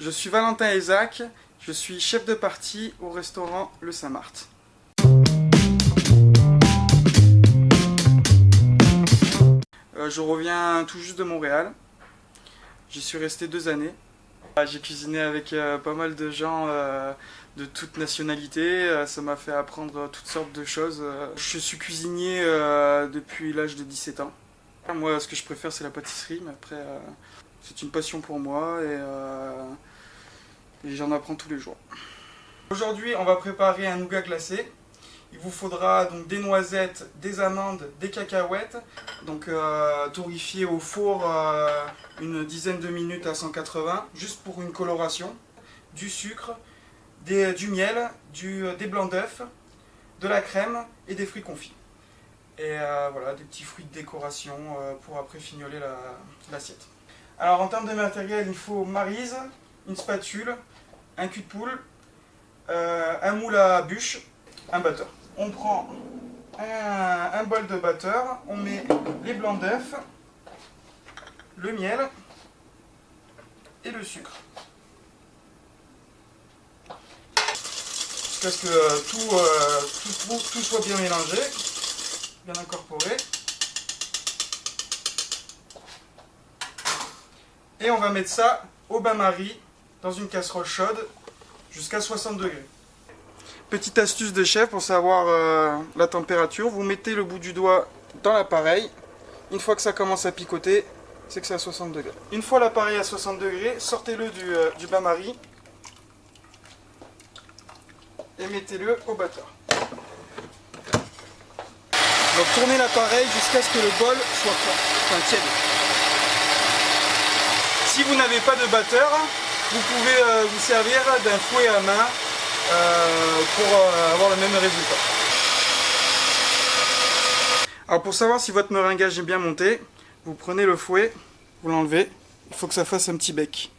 Je suis Valentin Isaac, je suis chef de partie au restaurant Le Saint-Marthe. Je reviens tout juste de Montréal. J'y suis resté 2 années. J'ai cuisiné avec pas mal de gens de toutes nationalités. Ça m'a fait apprendre toutes sortes de choses. Je suis cuisinier depuis l'âge de 17 ans. Moi, ce que je préfère, c'est la pâtisserie, mais après, c'est une passion pour moi et j'en apprends tous les jours. Aujourd'hui, on va préparer un nougat glacé. Il vous faudra donc des noisettes, des amandes, des cacahuètes, donc torréfiées au four une dizaine de minutes à 180, juste pour une coloration, du sucre, du miel, des blancs d'œufs, de la crème et des fruits confits. Et voilà, des petits fruits de décoration pour après fignoler l'assiette. Alors en termes de matériel, il faut maryse, une spatule, un cul de poule, un moule à bûche, un batteur. On prend un bol de batteur, on met les blancs d'œufs, le miel et le sucre. Jusqu'à ce que tout soit bien mélangé, bien incorporé. Et on va mettre ça au bain-marie dans une casserole chaude jusqu'à 60 degrés. Petite astuce de chef pour savoir la température, vous mettez le bout du doigt dans l'appareil. Une fois que ça commence à picoter, c'est que c'est à 60 degrés. Une fois l'appareil à 60 degrés, sortez-le du bain-marie et mettez-le au batteur. Donc tournez l'appareil jusqu'à ce que le bol soit tiède. Si vous n'avez pas de batteur, vous pouvez vous servir d'un fouet à main pour avoir le même résultat. Alors pour savoir si votre meringuage est bien monté, vous prenez le fouet, vous l'enlevez, il faut que ça fasse un petit bec.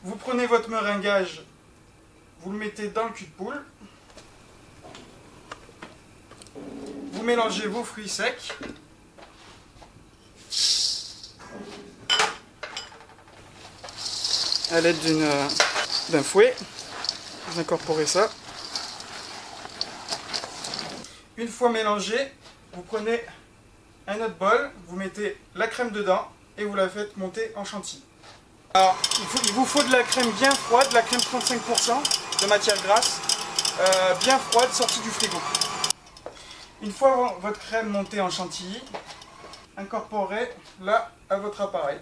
Vous prenez votre meringuage, vous le mettez dans le cul de poule, vous mélangez vos fruits secs, à l'aide d'un fouet, vous incorporez ça. Une fois mélangé, vous prenez un autre bol, vous mettez la crème dedans et vous la faites monter en chantilly. Alors, il vous faut de la crème bien froide, de la crème 35% de matière grasse, bien froide, sortie du frigo. Une fois votre crème montée en chantilly, incorporez-la à votre appareil.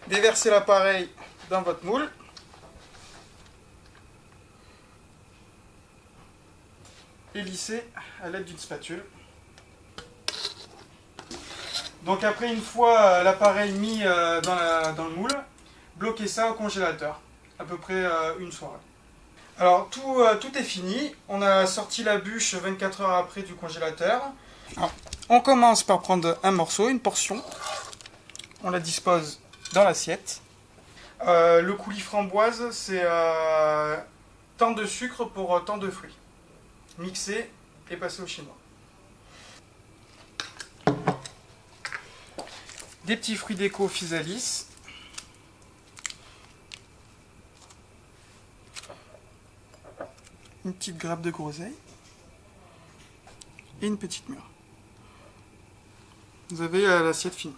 Déversez l'appareil dans votre moule. Et lissez à l'aide d'une spatule. Donc après, une fois l'appareil mis dans le moule, bloquez ça au congélateur, à peu près une soirée. Alors tout est fini, on a sorti la bûche 24 heures après du congélateur. Alors, on commence par prendre un morceau, une portion, on la dispose dans l'assiette. Le coulis framboise, c'est tant de sucre pour tant de fruits. Mixer et passer au chinois. Des petits fruits déco physalis. Une petite grappe de groseille. Et une petite mûre. Vous avez l'assiette finie.